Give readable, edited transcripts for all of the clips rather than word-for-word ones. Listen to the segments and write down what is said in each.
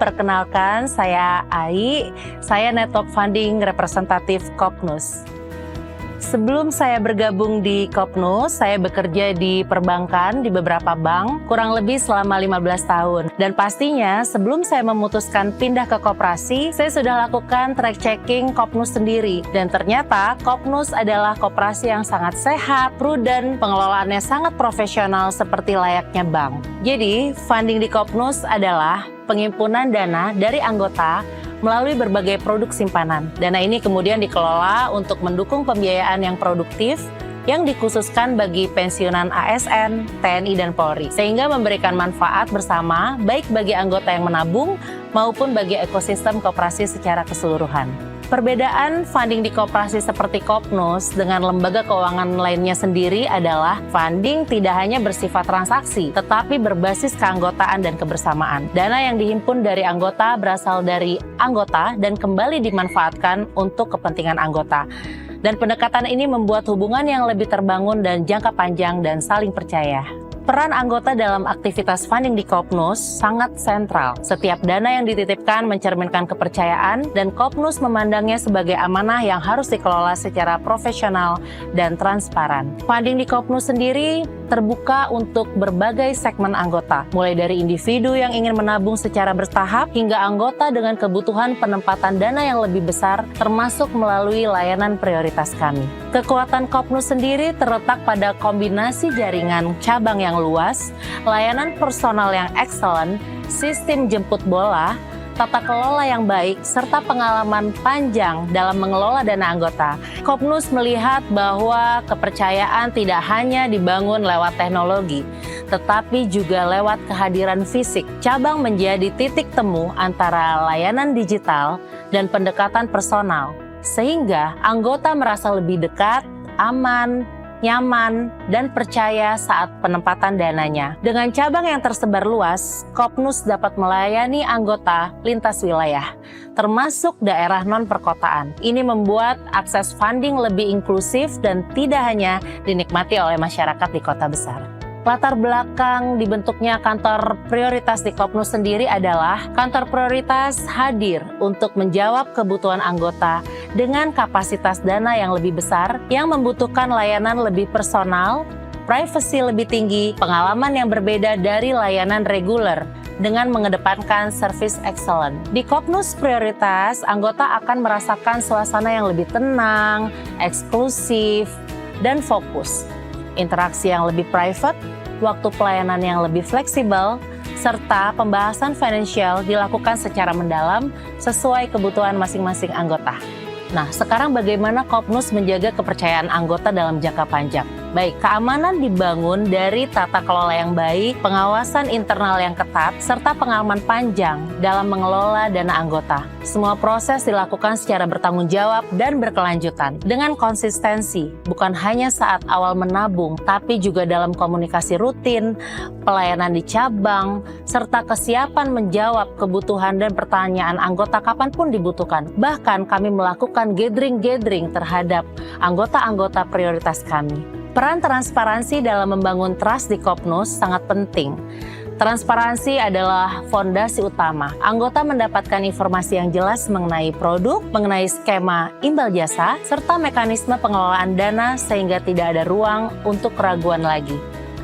perkenalkan saya Ai, saya Network Funding Representatif Kopnus. Sebelum saya bergabung di Kopnus, saya bekerja di perbankan di beberapa bank, kurang lebih selama 15 tahun. Dan pastinya sebelum saya memutuskan pindah ke koperasi, saya sudah lakukan track checking Kopnus sendiri. Dan ternyata Kopnus adalah koperasi yang sangat sehat, prudent, pengelolaannya sangat profesional seperti layaknya bank. Jadi, funding di Kopnus adalah penghimpunan dana dari anggota melalui berbagai produk simpanan. Dana ini kemudian dikelola untuk mendukung pembiayaan yang produktif yang dikhususkan bagi pensiunan ASN, TNI, dan Polri, sehingga memberikan manfaat bersama baik bagi anggota yang menabung maupun bagi ekosistem koperasi secara keseluruhan. Perbedaan funding di koperasi seperti Kopnus dengan lembaga keuangan lainnya sendiri adalah funding tidak hanya bersifat transaksi, tetapi berbasis keanggotaan dan kebersamaan. Dana yang dihimpun dari anggota berasal dari anggota dan kembali dimanfaatkan untuk kepentingan anggota. Dan pendekatan ini membuat hubungan yang lebih terbangun dan jangka panjang dan saling percaya. Peran anggota dalam aktivitas funding di Kopnus sangat sentral. Setiap dana yang dititipkan mencerminkan kepercayaan dan Kopnus memandangnya sebagai amanah yang harus dikelola secara profesional dan transparan. Funding di Kopnus sendiri terbuka untuk berbagai segmen anggota, mulai dari individu yang ingin menabung secara bertahap hingga anggota dengan kebutuhan penempatan dana yang lebih besar, termasuk melalui layanan prioritas kami. Kekuatan Kopnus sendiri terletak pada kombinasi jaringan cabang yang luas, layanan personal yang excellent, sistem jemput bola, tata kelola yang baik, serta pengalaman panjang dalam mengelola dana anggota. Kopnus melihat bahwa kepercayaan tidak hanya dibangun lewat teknologi, tetapi juga lewat kehadiran fisik. Cabang menjadi titik temu antara layanan digital dan pendekatan personal, sehingga anggota merasa lebih dekat, aman, nyaman, dan percaya saat penempatan dananya. Dengan cabang yang tersebar luas, Kopnus dapat melayani anggota lintas wilayah, termasuk daerah non-perkotaan. Ini membuat akses funding lebih inklusif dan tidak hanya dinikmati oleh masyarakat di kota besar. Latar belakang dibentuknya kantor prioritas di Kopnus sendiri adalah kantor prioritas hadir untuk menjawab kebutuhan anggota dengan kapasitas dana yang lebih besar, yang membutuhkan layanan lebih personal, privasi lebih tinggi, pengalaman yang berbeda dari layanan reguler, dengan mengedepankan service excellent. Di Kopnus prioritas, anggota akan merasakan suasana yang lebih tenang, eksklusif, dan fokus. Interaksi yang lebih private, waktu pelayanan yang lebih fleksibel, serta pembahasan finansial dilakukan secara mendalam sesuai kebutuhan masing-masing anggota. Nah, sekarang bagaimana Kopnus menjaga kepercayaan anggota dalam jangka panjang? Baik, keamanan dibangun dari tata kelola yang baik, pengawasan internal yang ketat, serta pengalaman panjang dalam mengelola dana anggota. Semua proses dilakukan secara bertanggung jawab dan berkelanjutan, dengan konsistensi, bukan hanya saat awal menabung, tapi juga dalam komunikasi rutin, pelayanan di cabang, serta kesiapan menjawab kebutuhan dan pertanyaan anggota kapanpun dibutuhkan. Bahkan kami melakukan gathering terhadap anggota-anggota prioritas kami. Peran transparansi dalam membangun trust di Kopnus sangat penting. Transparansi adalah fondasi utama. Anggota mendapatkan informasi yang jelas mengenai produk, mengenai skema imbal jasa, serta mekanisme pengelolaan dana sehingga tidak ada ruang untuk keraguan lagi.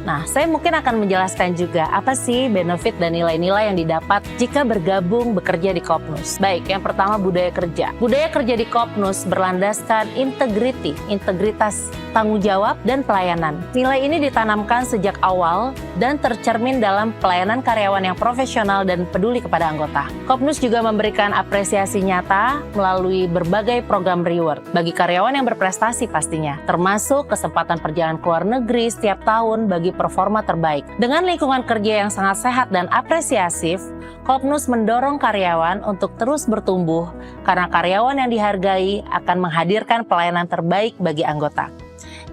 Nah, saya mungkin akan menjelaskan juga apa sih benefit dan nilai-nilai yang didapat jika bergabung bekerja di Kopnus. Baik, yang pertama budaya kerja. Budaya kerja di Kopnus berlandaskan integritas, tanggung jawab, dan pelayanan. Nilai ini ditanamkan sejak awal dan tercermin dalam pelayanan karyawan yang profesional dan peduli kepada anggota. Kopnus juga memberikan apresiasi nyata melalui berbagai program reward bagi karyawan yang berprestasi pastinya, termasuk kesempatan perjalanan ke luar negeri setiap tahun bagi performa terbaik. Dengan lingkungan kerja yang sangat sehat dan apresiasif, Kopnus mendorong karyawan untuk terus bertumbuh karena karyawan yang dihargai akan menghadirkan pelayanan terbaik bagi anggota.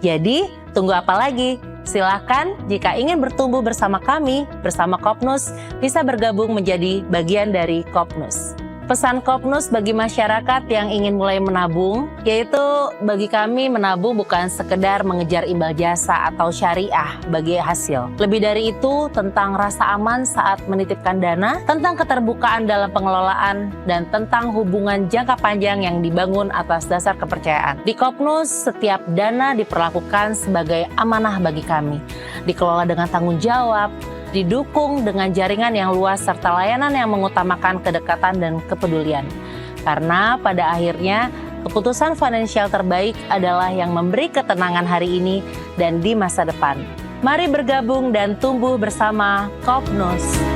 Jadi, tunggu apa lagi? Silakan jika ingin bertumbuh bersama kami, bersama Kopnus, bisa bergabung menjadi bagian dari Kopnus. Pesan Kopnus bagi masyarakat yang ingin mulai menabung, yaitu bagi kami menabung bukan sekedar mengejar imbal jasa atau syariah bagi hasil. Lebih dari itu, tentang rasa aman saat menitipkan dana, tentang keterbukaan dalam pengelolaan, dan tentang hubungan jangka panjang yang dibangun atas dasar kepercayaan. Di Kopnus, setiap dana diperlakukan sebagai amanah bagi kami, dikelola dengan tanggung jawab, didukung dengan jaringan yang luas serta layanan yang mengutamakan kedekatan dan kepedulian. Karena pada akhirnya keputusan finansial terbaik adalah yang memberi ketenangan hari ini dan di masa depan. Mari bergabung dan tumbuh bersama Kopnus.